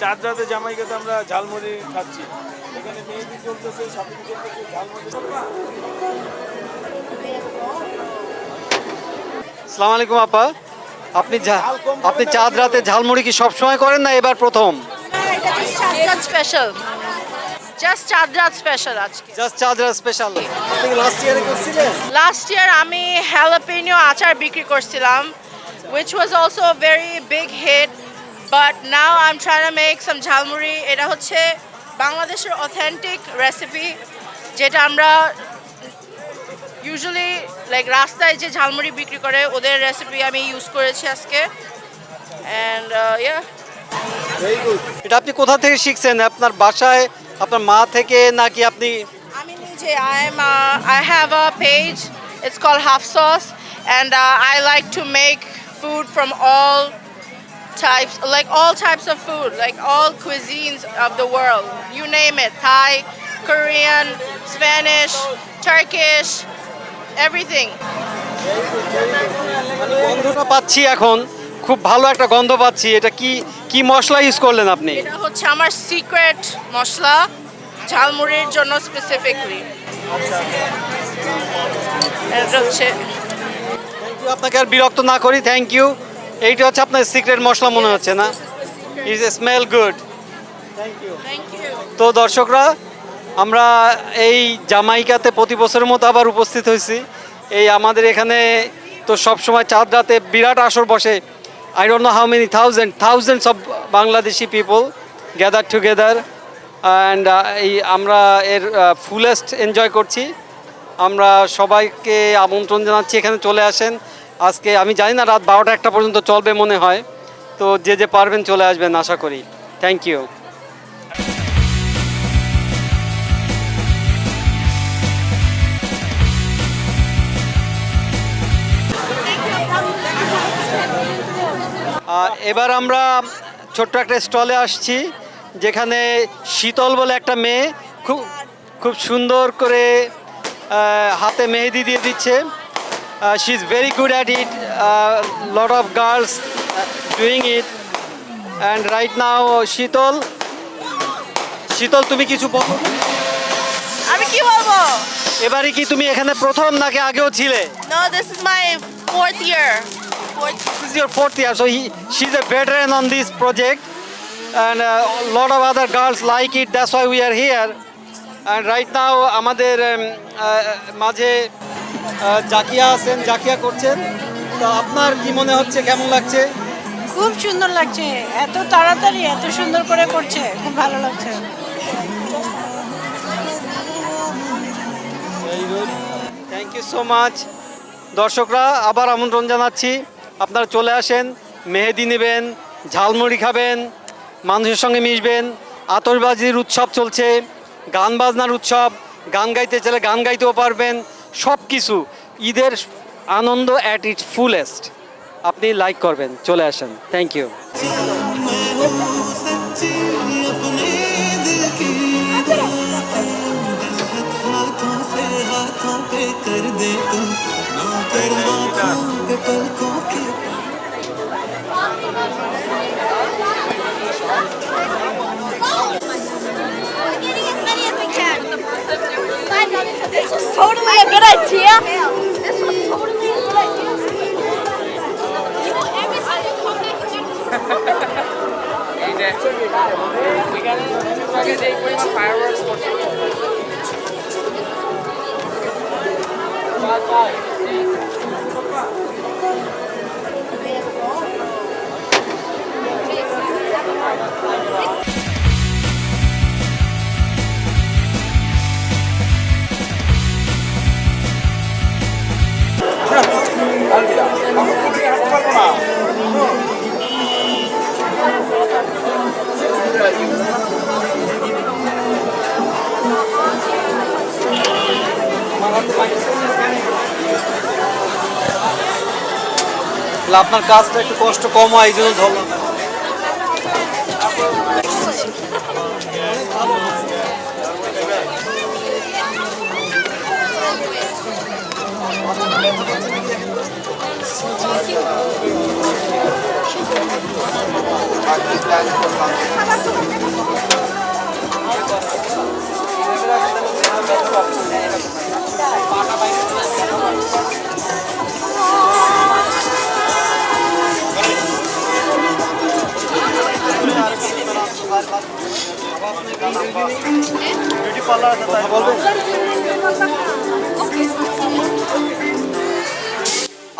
চাঁদ রাতে জামাইকাতে আমরা ঝালমুড়ি খাচ্ছি। এখানে মেহেদি চলতেছে, শপিং চলতেছে, ঝালমুড়ি। আসসালামু আলাইকুম আপা, আপনি চাঁদ রাতে ঝালমুড়ি কি সবসময় করেন না এবার প্রথম? স্পেশাল, জাস্ট চাঁদ রাত স্পেশাল আজকে। জাস্ট চাঁদ রাত স্পেশাল। আপনি লাস্ট ইয়ারে করছিলেন? লাস্ট ইয়ার আমি হ্যালাপিনো আচার বিক্রি করছিলাম, which was also a very big hit, but now I'm trying to make some jhalmuri. এটা হচ্ছে বাংলাদেশের অথেন্টিক রেসিপি, যেটা আমরা ইউজুয়ালি লাইক রাস্তায় যে ঝালমুড়ি বিক্রি করে ওদের রেসিপি আমি ইউজ করেছি আজকে। And yeah, very good. এটা আপনি কোথা থেকে শিখছেন? আপনার বাসায়, আপনার মা থেকে, নাকি আপনি? আমি নিজে I have a page, it's called Half Sauce, and I like to make food from all types of food, like all cuisines of the world, you name it, Thai, Korean, Spanish, Turkish, everything. গন্ধটা পাচ্ছি এখন, খুব ভালো একটা গন্ধ পাচ্ছি। এটা কি কি মশলা ইউজ করলেন আপনি? এটা হচ্ছে আমার সিক্রেট মশলা ঝালমুড়ির জন্য স্পেসিফিকলি। এটা হচ্ছে, থ্যাংক ইউ। আপনাকে আর বিরক্ত না করি, থ্যাংক ইউ। এইটা হচ্ছে আপনার সিক্রেট মশলা মনে হচ্ছে না? Is smell good. Thank you. Thank you. তো দর্শকরা, আমরা এই জামাইকাতে প্রতি বছরের মতো আবার উপস্থিত হয়েছি। এই আমাদের এখানে তো সবসময় চাঁদ রাতে বিরাট আসর বসে। I don't know how many thousands of Bangladeshi people gather together, and এই আমরা এর ফুলেস্ট এনজয় করছি। আমরা সবাইকে আমন্ত্রণ জানাচ্ছি, এখানে চলে আসেন। আজকে আমি জানি না, রাত 12টা-1টা পর্যন্ত চলবে মনে হয়। তো যে যে পারবেন চলে আসবেন আশা করি। Thank you. এবার আমরা ছোট্ট একটা স্টলে আসছি, যেখানে শীতল বলে একটা মেয়ে খুব খুব সুন্দর করে হাতে মেহেদি দিয়ে দিচ্ছে। She is very good at it, lot of girls doing it. And right now শীতল, তুমি কিছু বলো। আমি কি বলবো? এবারে কি তুমি এখানে প্রথম নাকি আগেও ছিলে? No, this is my fourth year. This is your fourth year, so she's a veteran on this project, and a lot of other girls like it. That's why we are here. And right now, আমাদের মাঝে জাকিয়া আছেন, জাকিয়া করছেন। তো আপনার কি মনে হচ্ছে, কেমন লাগছে? খুব সুন্দর লাগছে, এত তাড়াতাড়ি এত সুন্দর করে করছে, খুব ভালো লাগছে। Very good, thank you so much. দর্শকরা, আবার আমন্ত্রণ জানাচ্ছি, আপনারা চলে আসেন, মেহেদি নেবেন, ঝালমুড়ি খাবেন, মানুষের সঙ্গে মিশবেন। আতশবাজির উৎসব চলছে, গান বাজনার উৎসব, গান গাইতে চাইলে গান গাইতেও পারবেন। সব কিছু ঈদের আনন্দ অ্যাট ইটস ফুলেস্ট। আপনি লাইক করবেন, চলে আসেন। Thank you. कर दे तू ना कर आँखों पे पलकों के This was totally a good idea. This was totally a good idea. We got fireworks. আপনার কাজটা একটু কষ্ট কম হয়, এই জন্য ধরলাম।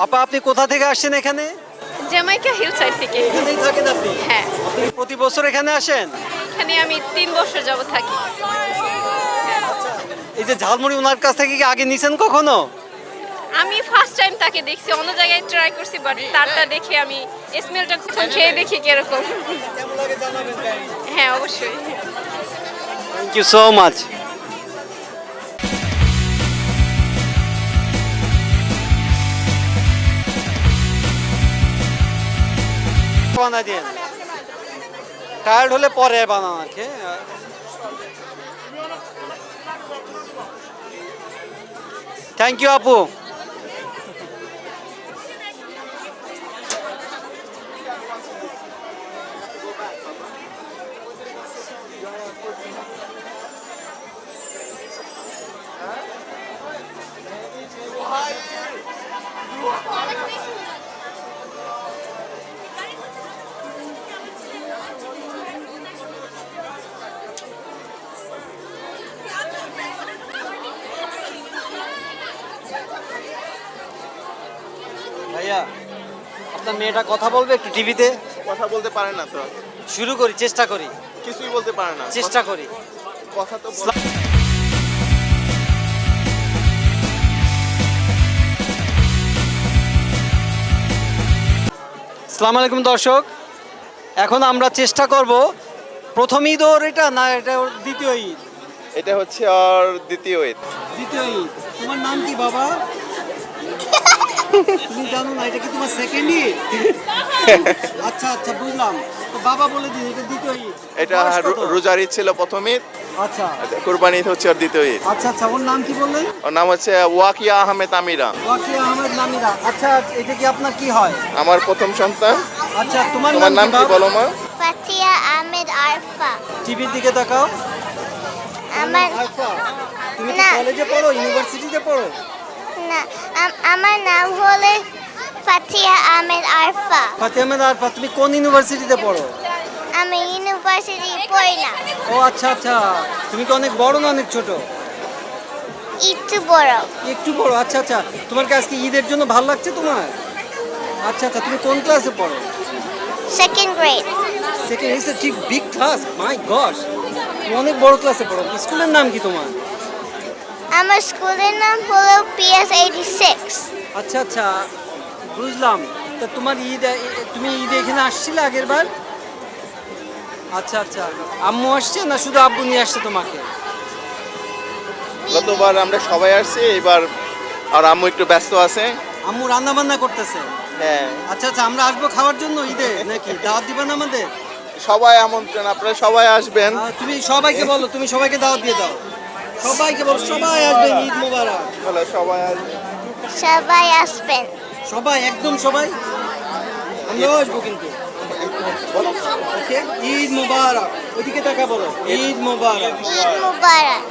আপা আপনি কোথা থেকে আসছেন এখানে? জ্যামাইকা হিল সাইড থেকে। এখানেই থাকেন আপনি? হ্যাঁ, আপনি প্রতি বছর এখানে আসেন? এখানে আমি 3 বছর যাবত থাকি। এই যে ঝালমুড়ি ওনার কাছ থেকে কি আগে নিছেন কখনো? আমি ফার্স্ট টাইম তাকে দেখছি, অন্য জায়গায় ট্রাই করছি, বাট তারটা দেখে আমি স্মেলটা খুব খেয়ে দেখি কিরকম। কেমন লাগে জানাবেন গাইস। হ্যাঁ, অবশ্যই। Thank you so much. বানা দিন, টায়ার্ড হলে পরে বানান আর কি। থ্যাংক ইউ আপু। ভাইয়া আপনার মেয়েটা কথা বলবে একটু টিভিতে? কথা বলতে পারে না তো, শুরু করি, চেষ্টা করি, কিছুই বলতে পারে না, চেষ্টা করি। কথা তো আসসালামু আলাইকুম দর্শক, এখন আমরা চেষ্টা করব প্রথম ঈদ ওর এটা না এটা ওর দ্বিতীয় ঈদ? এটা হচ্ছে আর দ্বিতীয় ঈদ। দ্বিতীয় ঈদ। তোমার নাম কি বাবা? তুমি জানো না এটা কি তোমার সেকেন্ড ঈদ? আচ্ছা আচ্ছা বুঝলাম, তো বাবা বলে দিন এটা দ্বিতীয় ঈদ। এটা বয়স কত? রোজার ঈদ ছিল প্রথম ঈদ, আচ্ছা কুরবানি ঈদ হচ্ছে আর দ্বিতীয় ঈদ। আচ্ছা আচ্ছা, ওর নাম কি বললেন? ওর নাম হচ্ছে ওয়াকিয়া আহমেদ আমিরা। ওয়াকিয়া আহমেদ নামিরা। আচ্ছা, এটা কি আপনার কি হয়? আমার প্রথম সন্তান। আচ্ছা, তোমার তোমার নাম কি বলো মা? ফাতিয়া আহমেদ আরফা। টিভির দিকে তাকাও। আমার আরফা, তুমি কি না। কলেজে পড়ো, ইউনিভার্সিটিতে পড়ো? না, আমার নাম হলো ফাতিয়া আহমেদ আরফা। ফাতিয়া আহমেদ আরফা, তুমি কোন ইউনিভার্সিটিতে পড়ো? আমি ইউনিভার্সিটি পড়ি না, ও আচ্ছা আচ্ছা, তুমি কি অনেক বড় না অনেক ছোট? একটু বড়। একটু বড়। আচ্ছা আচ্ছা, তোমার কি আজকে ঈদের জন্য ভালো লাগছে তোমার? আচ্ছা আচ্ছা, তুমি কোন ক্লাসে পড়ো? Second grade. Second. It's a ঠিক বিগ ক্লাস, মাই গশ, তুমি অনেক বড় ক্লাসে পড়ো। স্কুলের নাম কি তোমার? আমার স্কুলের নাম হলো PS 86। আচ্ছা আচ্ছা, বুঝলাম। তা তোমার ঈদ, তুমি ঈদে এখানে আসছিলে আগের বার? আচ্ছা আচ্ছা, আম্মু আসছে না শুধু আব্বু নিয়ে আসছে তোমাকে? গতবার আমরা সবাই আসছি, এবার আর আম্মু একটু ব্যস্ত আছে। আম্মু রান্না বান্না করতেছে? হ্যাঁ, আচ্ছা আচ্ছা, আমরা আসবো খাওয়ার জন্য ঈদে নাকি? দাওয়াত দিবেন আমাদের? সবাই আমন্ত্রণ, আপনারা সবাই আসবেন। তুমি সবাইকে বলো, তুমি সবাইকে দাওয়াত দিয়ে দাও। সবাইকে বলো সবাই আসবেন, ঈদ মোবারক। বলো সবাই আসবেন। সবাই আসবেন। সবাই, একদম সবাই, আমরাও আসবো কিন্তু। ওকে, ঈদ মোবারক। ওইদিকে তাকা বলো, ঈদ মোবারক। ঈদ মুবারক।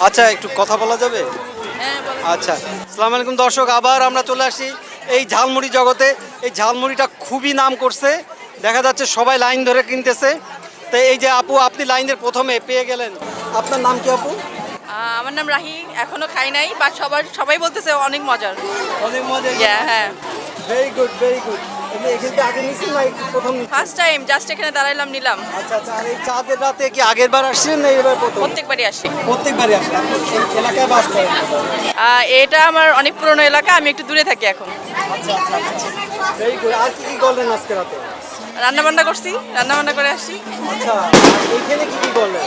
আচ্ছা, একটু কথা বলা যাবে? আচ্ছা, আসসালামু আলাইকুম দর্শক, আবার আমরা চলে আসি এই ঝালমুড়ি জগতে। এই ঝালমুড়িটা খুবই নাম করছে, দেখা যাচ্ছে সবাই লাইন ধরে কিনতেছে। তো এই যে আপু, আপনি লাইনের প্রথমে পেয়ে গেলেন, আপনার নাম কি আপু? আমার নাম রাহি, এখনো খাই নাই, বাট সবাই বলতেছে অনেক মজার। অনেক মজা। হ্যাঁ, ভেরি গুড ভেরি গুড। আপনি এখান থেকে আগে নিয়েছেন না প্রথম নিচ্ছেন? ফার্স্ট টাইম জাস্ট এখানে দাঁড়াইলাম, নিলাম। আচ্ছা আচ্ছা, আর এই চাঁদের রাতে কি আগের বার আসছেন না এবার প্রথম? প্রত্যেকবারই আসি। প্রত্যেকবারই আসেন। আপনি এই এলাকায় বাস করেন? এটা আমার অনেক পুরনো এলাকা, আমি একটু দূরে থাকি এখন। আচ্ছা আচ্ছা আচ্ছা, ভেরি গুড। আর কি কি করলেন আজকে রাতে? রান্না বান্না করছি, রান্না বান্না করে আসছি। আচ্ছা, এইখানে কি কি করলেন?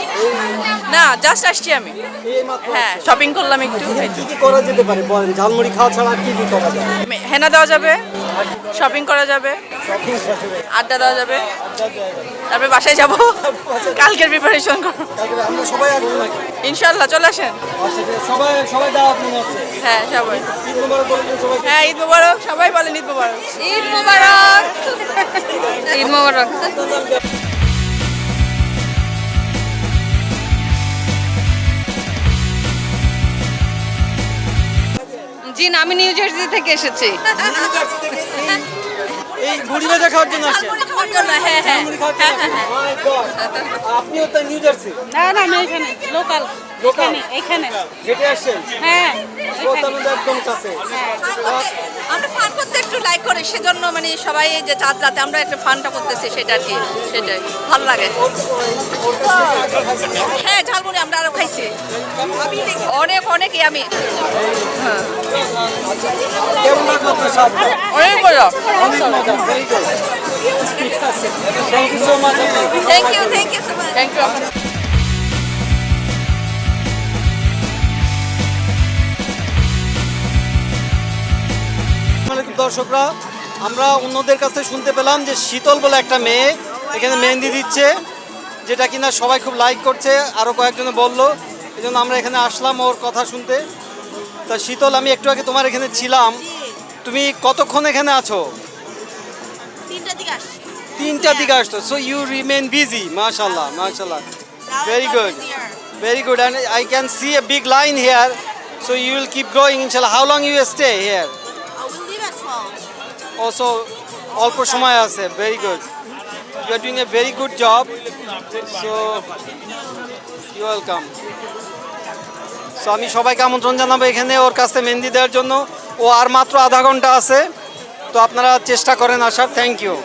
না, জাস্ট আসছি আমি। এই মাত্র? হ্যাঁ, শপিং করলাম একটু। কি কি করা যেতে পারে বলেন? ঝালমুড়ি খাওয়া ছাড়া আর কি কি করা যায়? হেনা দেওয়া যাবে, আর কি শপিং করা যাবে, শপিং করবে আড্ডা দেওয়া যাবে, আড্ডা দেওয়া যাবে। তারপরে বাসায় যাব, কালকের প্রিপারেশন করব। তারপরে আমরা সবাই আসবো নাকি? ইনশাল্লাহ চলে আসেন। আচ্ছা ঠিক আছে, সবাই সবাই দাওয়াত মনে হচ্ছে। হ্যাঁ সবাই, ঈদ মোবারক বলে দিন সবাইকে। হ্যাঁ ঈদ মোবারক, সবাই বলেন ঈদ মোবারক। ঈদ মোবারক। ঈদ মোবারক। জি না, আমি নিউ জার্সি থেকে এসেছি। এই মুড়ি ভাজা খাওয়ার জন্য আসছেন? হ্যাঁ হ্যাঁ মুড়ি খাওয়ার জন্য আসছেন? My God! আপনিও তো নিউ জার্সি না না, আমি এখানে লোকাল, লোকাল এখানে। হেঁটে আসছেন? হ্যাঁ ও তাহলে তো একদম কাছে। আমরা ফান করতে একটু লাইক করি, সেজন্য মানে সবাই এই যে চাঁদ রাতে আমরা একটা ফানটা করতেছি, সেটা আর কি, সেটাই ভালো লাগে। হ্যাঁ ঝালমুড়ি আমরা আরো খাইছি অনেক অনেক ইয়ামি। কেমন লাগলো আপনার স্বাদটা? অনেক মজা। অনেক মজা, very good. ঠিক আছে, thank you so much আপনাকে। Thank you so much. Thank you. আসসালামু আলাইকুম দর্শকরা, আমরা অন্যদের কাছে শুনতে পেলাম যে শীতল বলে একটা মেয়ে এখানে মেহেন্দি দিচ্ছে, যেটা কিনা সবাই খুব লাইক করছে, আরও কয়েকজনে বললো, এই জন্য আমরা এখানে আসলাম ওর কথা শুনতে। তা শীতল, আমি একটু আগে তোমার এখানে ছিলাম, তুমি কতক্ষণ এখানে আছো? 3টার দিকে আসছি। 3টার দিকে আসতো, সো ইউ রিমেন বিজি। মাশাল্লাহ মাশাল্লাহ, very good, very good, and I can see a big line here, so you will keep growing inshallah. How long you stay here? We'll leave at 12. Also অল্প সময় আছে, very good, you are doing a very good job, so you welcome. So আমি সবাইকে আমন্ত্রণ জানাবো এখানে ওর কাছে মেহেন্দি দেওয়ার জন্য। ও আর মাত্র আধা ঘন্টা আছে, তো আপনারা চেষ্টা করেন আসার। Thank you.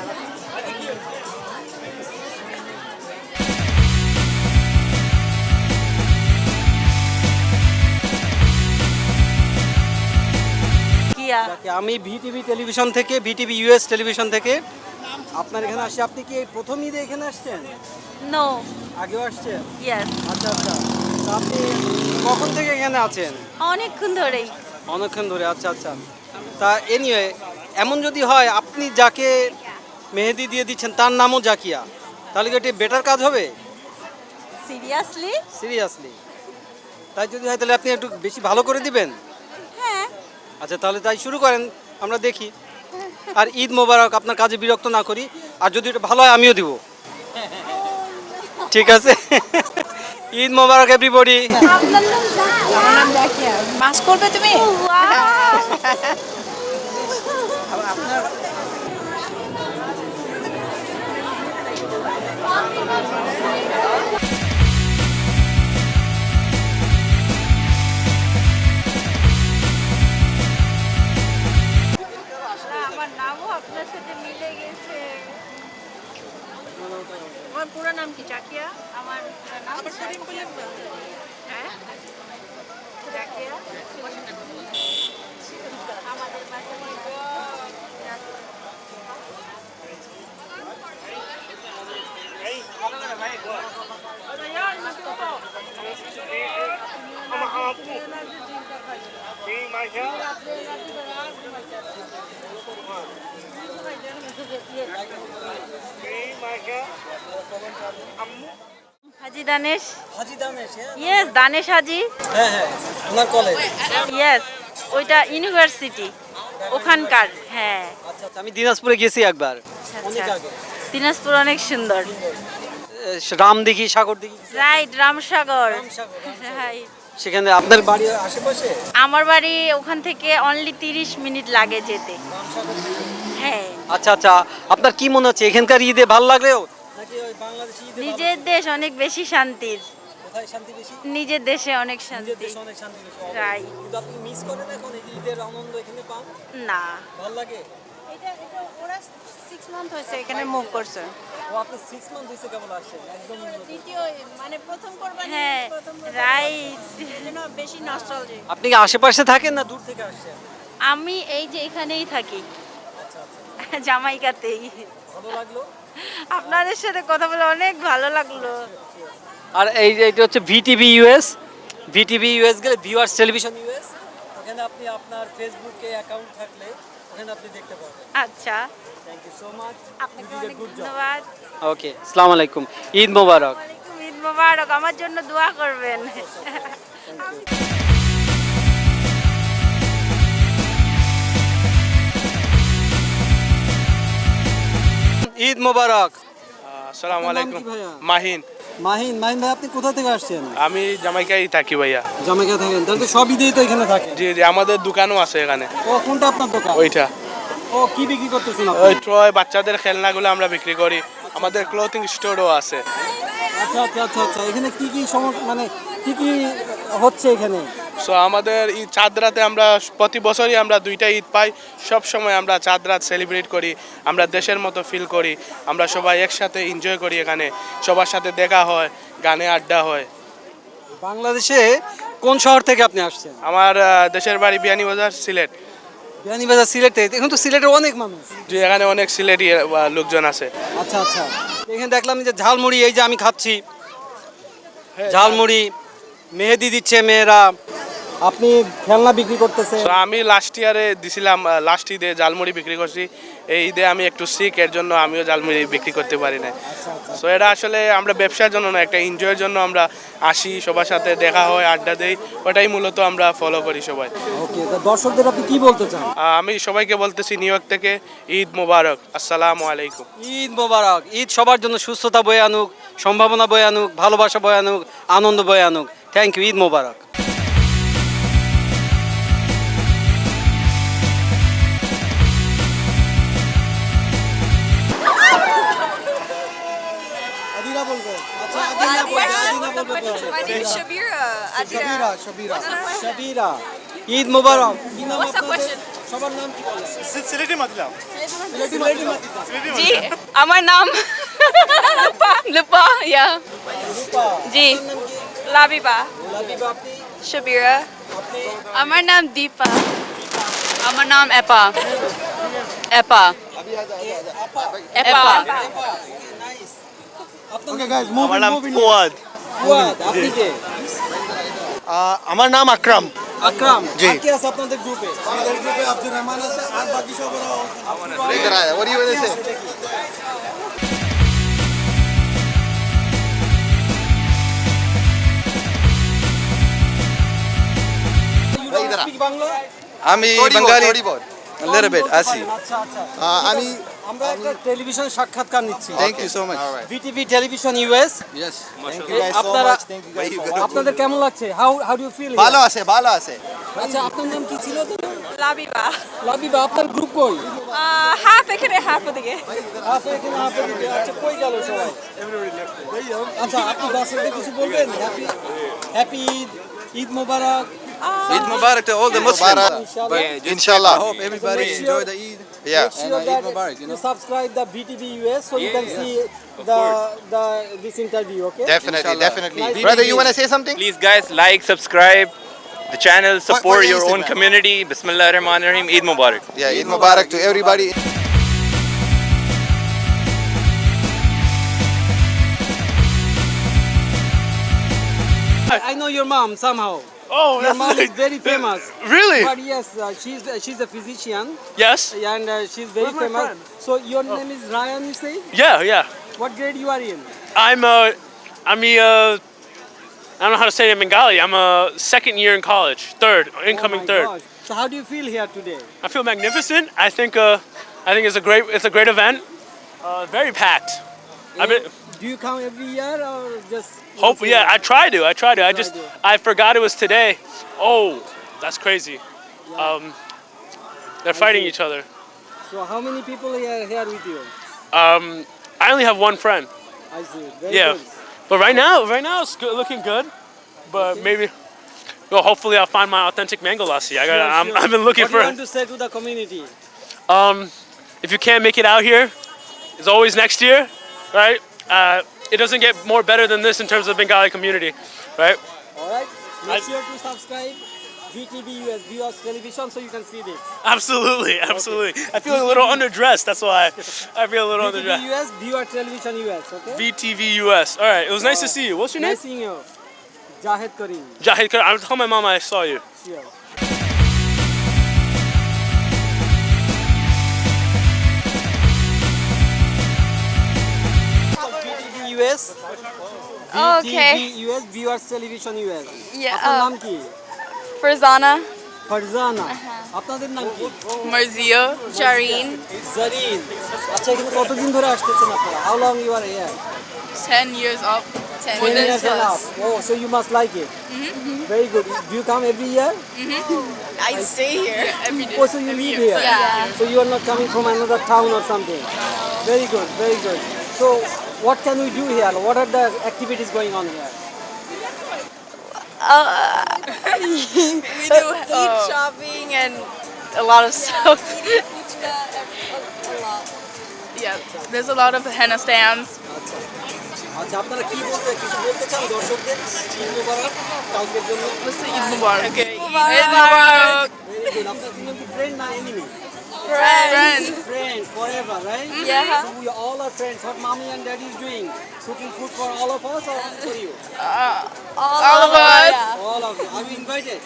আমি ভিটিভি টেলিভিশন থেকে, ভিটিভি ইউএস টেলিভিশন থেকে আপনার এখানে আসছি। আপনি কি এই প্রথম ঈদে এখানে আসছেন? নো। আগেও আসছেন? ইয়েস। আচ্ছা আচ্ছা, তা আপনি কখন থেকে এখানে আছেন? অনেকক্ষণ ধরেই। অনেকক্ষণ ধরে, আচ্ছা আচ্ছা। তা এনিওয়ে, এমন যদি হয় আপনি যাকে মেহেদি দিয়ে দিচ্ছেন তার নামও জাকিয়া, তাহলে কি এটি বেটার কাজ হবে? সিরিয়াসলি? সিরিয়াসলি? তাই যদি হয় তাহলে আপনি একটু বেশি ভালো করে দিবেন? হ্যাঁ। আচ্ছা তাহলে তাই শুরু করেন, আমরা দেখি। আর ঈদ মোবারক, আপনার কাজে বিরক্ত না করি, আর যদি এটা ভালো হয় আমিও দিব। ঠিক আছে, ঈদ মোবারক এভরিবডি। আমার নাম জাকিয়া। মাস করবে তুমি? আমার নামও আপনার সাথে মিলে গেছে। আমার পুরো নাম কি? জাকিয়া। আমার নাম হ্যাঁ জাকিয়া। আমাদের বাসায় হাজি দানেশ। হাজি দানেশ? ইয়েস, দানেশ হাজি। হ্যাঁ হ্যাঁ, ওনার কলেজ। ইয়েস, ওইটা ইউনিভার্সিটি ওখানকার। হ্যাঁ। আচ্ছা আচ্ছা, আমি দিনাজপুরে গেছি একবার, অনেক আচ্ছা, আগে। দিনাজপুর অনেক সুন্দর। রামদিঘি, সাগর দিঘি, রাইট, রামসাগর। রামসাগর, রামসাগর। রাইট। সেখানে আপনার বাড়ি আশেপাশে? আমার বাড়ি ওখান থেকে অনলি 30 মিনিট লাগে যেতে। হ্যাঁ। আচ্ছা আচ্ছা, আপনার কি মনে হচ্ছে এখানকার ঈদে ভালো লাগলেও নাকি ওই বাংলাদেশি ঈদে? নিজের দেশ অনেক বেশি শান্তির। কোথায় শান্তি বেশি? নিজের দেশে অনেক নিজের শান্তি। দেশে অনেক শান্তি বেশি। Right. কিন্তু আপনি মিস করেন এখন এই যে ঈদের আনন্দ এখানে পান? না। ভালো লাগে? ওরা 6 মান্থ হয়েছে এখানে মুভ করছে। ও আপনি 6 মান্থ হইছে কেবল আসছেন, একদম দ্বিতীয় মানে প্রথম কোরবানি, হ্যাঁ রাইট। বেশি নস্টালজিক। আপনি কি আশেপাশে থাকেন না দূর থেকে আসছেন? আমি এই যে এখানেই থাকি, আচ্ছা আচ্ছা, জামাইকাতেই। ভালো লাগলো। আপনাদের সাথে কথা বলে অনেক ভালো লাগলো। আর এই যে এটা হচ্ছে ভিটিভি ইউএস। ভিটিভি ইউএস গেলে ভিউয়ার্স টেলিভিশন ইউএস, ওখানে আপনি আপনার ফেসবুকে অ্যাকাউন্ট থাকলে ওখানে আপনি দেখতে পাবেন। আচ্ছা, থ্যাংক ইউ সো মাচ। আপনাকে অনেক ধন্যবাদ। ওকে, আসসালামু আলাইকুম, ঈদ মোবারক। ঈদ মোবারক, আমার জন্য দোয়া করবেন। ঈদ মোবারক। আসসালামু আপনার নাম আলাইকুম। কি ভাইয়া? মাহিন, মাহিন ভাই, আপনি কোথা থেকে আসছেন? আমি জামাইকাই থাকি ভাইয়া। জামাইকা থাকেন, তাহলে তো সব ঈদেই তো এখানে থাকেন। জি জি, আমাদের দোকানও আছে এখানে। ও, কোনটা আপনার দোকান? ওইটা ও, কি বিক্রি করতেছেন ওই আপনি? ট্রয় বাচ্চাদের খেলনাগুলো আমরা বিক্রি করি। আমাদের ক্লোথিং স্টোরও আছে। আচ্ছা আচ্ছা আচ্ছা আচ্ছা, এখানে কি কি মানে কি কি হচ্ছে এখানে? সো আমাদের ঈদ চাঁদ রাতে আমরা প্রতি বছরই আমরা 2টা ঈদ পাই। সব সময় আমরা চাঁদ রাত সেলিব্রেট করি, আমরা দেশের মতো ফিল করি, আমরা সবাই একসাথে এনজয় করি। এখানে সবার সাথে দেখা হয়, গানে আড্ডা হয়। বাংলাদেশে কোন শহর থেকে আপনি আসছেন? আমার দেশের বাড়ি বিয়ানীবাজার, সিলেট। বিয়ানীবাজার, সিলেটে? এখন তো সিলেটের অনেক মানুষ। যে এখানে অনেক সিলেটি লোকজন আছে। আচ্ছা আচ্ছা, এখানে দেখলাম যে ঝালমুড়ি, এই যে আমি খাচ্ছি ঝালমুড়ি, মেহেদি দিচ্ছে মেয়েরা, আপনি খেলনা বিক্রি করতেছেন। তো আমি লাস্ট ইয়ারে দিছিলাম, লাস্ট ঈদে জালমুড়ি বিক্রি করছি। এই ঈদে আমি একটু সিক, এর জন্য আমিও জালমুড়ি বিক্রি করতে পারি না। সো এটা আসলে আমরা ব্যবসার জন্য না, একটা এনজয়ের জন্য আমরা আসি, সবার সাথে দেখা হয়, আড্ডা দেই, ওটাই মূলত আমরা ফলো করি সবাই। ওকে, তো দর্শকদের আপনি কি বলতে চান? আমি সবাইকে বলতেছি নিউ ইয়র্ক থেকে ঈদ মোবারক, আসসালামু আলাইকুম। ঈদ মোবারক। ঈদ সবার জন্য সুস্থতা বয়ে আনুক, সম্ভাবনা বয়ে আনুক, ভালোবাসা বয়ে আনুক, আনন্দ বয়ে আনুক। থ্যাংক ইউ, ঈদ মোবারক। আদিরা বলবে। আচ্ছা, আদিরা বলবে, আদিরা বলবে। My name is Shabira. শাবিরা, শাবিরা, শাবিরা। Eid মোবারক। কি নাম What's the আপনাদের? question? সবার নাম কি বলে? সিলেটি মাতিলাম। সিলেটি মাতিদা। জি, আমার নাম লুপা, yeah. রূপা। জি, আপনার নাম কি? লাবিবা। লাবিবা, আপনি? Shabira. আপনি? আমার নাম দীপা। আমার নাম এপা। এপা। এপা। নাইস। ওকে গাইস, আমার নাম ফুয়াদ। ফুয়াদ, আপনি কে? আমার নাম আকরাম। আকরাম। জি। আর কে আছে আপনাদের গ্রুপে? আমাদের গ্রুপে আব্দুর রহমান আছে, আর বাকি সবাই इधर आया what do you want to say ইধর Bangla? আমি বাঙালি little bit আসি আচ্ছা আচ্ছা, আমি আমরা একটা টেলিভিশন সাক্ষাৎকার নিচ্ছি। thank you so much BTV television US. yes আপনারা, আপনাদের কেমন লাগছে? How do you feel? ভালো আছে ভালো আছে আচ্ছা, আপনার নাম কি ছিল? লাবিবা। লাবিবা, আপনার গ্রুপ কই? হাফ এখানে, হাফ ওদিকে। আপনি এখানে আপনি দিকে। আচ্ছা, কই গেল সবাই? আচ্ছা, আপনি দর্শকদের কিছু বলবেন? হ্যাপি হ্যাপি ঈদ, ঈদ মোবারক। Eid Mubarak to all the Muslims. inshallah I hope everybody enjoy the Eid. yeah Sure Eid that Mubarak, you you know. subscribe the VTV US so you can see this interview, okay? definitely definitely Nice brother you meeting want to say something Please, guys, like, subscribe the channel, support what your is it, own man? community. Bismillahir Rahmanir Rahim. Eid Mubarak. yeah Eid Mubarak to everybody I know your mom somehow. Oh, Your mom is very famous. Really? But yes, she's a physician Yes. and she's very Where's my famous. friend? So your name is Ryan, you say? Yeah. What grade you are in? I don't know how to say it in Bengali. I'm a second year in college, incoming Oh my third. gosh. So how do you feel here today? I feel magnificent. I think it's a great event. Very packed. Do you come every year or just? Hopefully, yeah. I try to. to. I forgot it was today. Oh, that's crazy. They're fighting each other. So how many people are here with you? I only have one friend. I see. Very Yeah. good. But right now it's good, looking good. But maybe, well, hopefully I'll find my authentic mango lassi. Sure. I've been looking What do you for. want to say to the community? If you can't make it out here, it's always next year, right? It doesn't get more better than this in terms of Bengali community, right? All right. Make sure to subscribe VTV US Viewers Television so you can see this. Absolutely. I feel a little underdressed. That's why I feel a little VTV underdressed. US Viewer Television US. Okay. VTV US. All right. It was nice to see you. What's your name? Nice seeing you. Jahed Karim. Jahid Kar. I'm telling my mom I saw you. Sure. US Okay. US viewers television US Yeah, আপনার নাম কি Farzana. Farzana আপনাদের নাম কি Marzia. Jareen. Zarin আচ্ছা এখানে কতদিন ধরে আসতেছেন আপনারা how long you are here 10 years up. 10 years and up. Oh, so you must like it. Very good. Do you come every year? I stay here every day. Oh, so you live here? Yeah. So you are not coming from another town or something? Very good, very good. So what can we do here? What are the activities going on here? We do eat shopping and a lot of stuff. Yeah, there's a lot of henna stands. আচ্ছা আপনারা কি বলতে কিছু বলতে চান দর্শকদের ঈদ মোবারক কালকের জন্য Let's say Eid Mubarak. Okay. Eid Mubarak. Very good আপনারা তিনজন কি ফ্রেন্ড না enemy Friends. friends forever right Yeah. so we all are friends what mommy and daddy is doing cooking food for all of us or for you All of us. all of you are you invited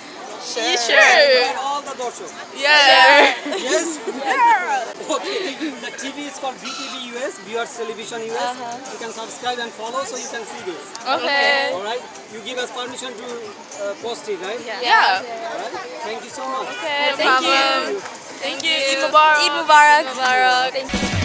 Sure. Invite all the দর্শক Yeah. yes okay the TV is called VTV US Viewers Television US you can subscribe and follow so you can see this Okay. all right you give us permission to post it right Yeah. all right thank you so much No problem. Thank you. Eid Mubarak. Eid Mubarak. Thank you.